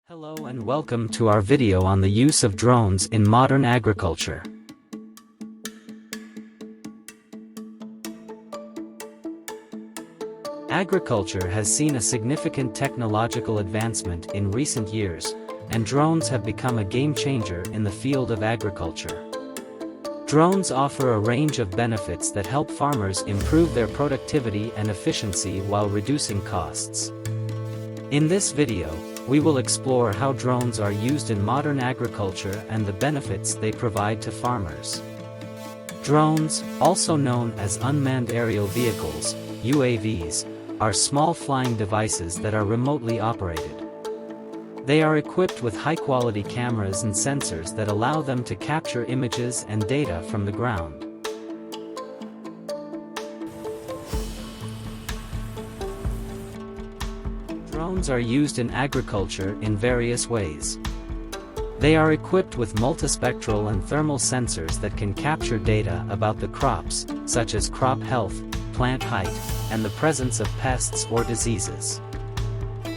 Hello and welcome to our video on the use of drones in modern agriculture. Agriculture has seen a significant technological advancement in recent years, and drones have become a game changer in the field of agriculture. Drones offer a range of benefits that help farmers improve their productivity and efficiency while reducing costs. In this video, we will explore how drones are used in modern agriculture and the benefits they provide to farmers. Drones, also known as unmanned aerial vehicles, UAVs, are small flying devices that are remotely operated. They are equipped with high-quality cameras and sensors that allow them to capture images and data from the ground. Drones are used in agriculture in various ways. They are equipped with multispectral and thermal sensors that can capture data about the crops, such as crop health, plant height, and the presence of pests or diseases.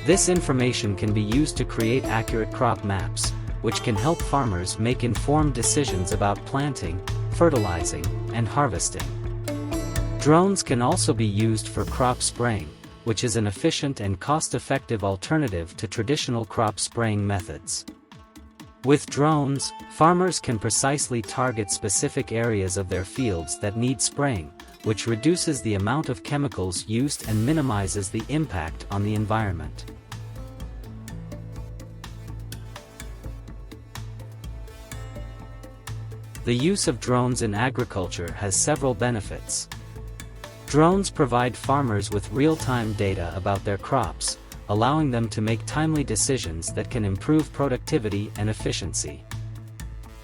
This information can be used to create accurate crop maps, which can help farmers make informed decisions about planting, fertilizing, and harvesting. Drones can also be used for crop spraying, which is an efficient and cost-effective alternative to traditional crop spraying methods. With drones, farmers can precisely target specific areas of their fields that need spraying, which reduces the amount of chemicals used and minimizes the impact on the environment. The use of drones in agriculture has several benefits. Drones provide farmers with real-time data about their crops, allowing them to make timely decisions that can improve productivity and efficiency.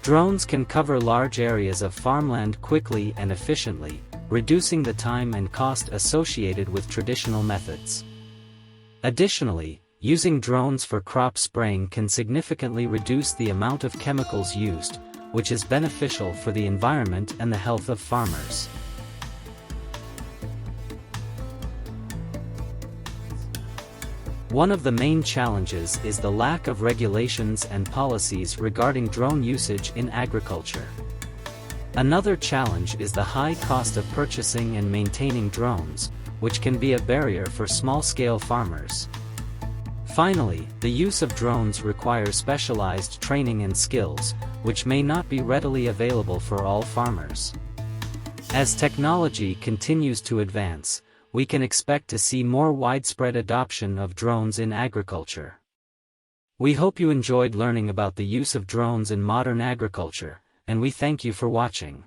Drones can cover large areas of farmland quickly and efficiently, reducing the time and cost associated with traditional methods. Additionally, using drones for crop spraying can significantly reduce the amount of chemicals used, which is beneficial for the environment and the health of farmers. One of the main challenges is the lack of regulations and policies regarding drone usage in agriculture. Another challenge is the high cost of purchasing and maintaining drones, which can be a barrier for small-scale farmers. Finally, the use of drones requires specialized training and skills, which may not be readily available for all farmers. As technology continues to advance, we can expect to see more widespread adoption of drones in agriculture. We hope you enjoyed learning about the use of drones in modern agriculture, and we thank you for watching.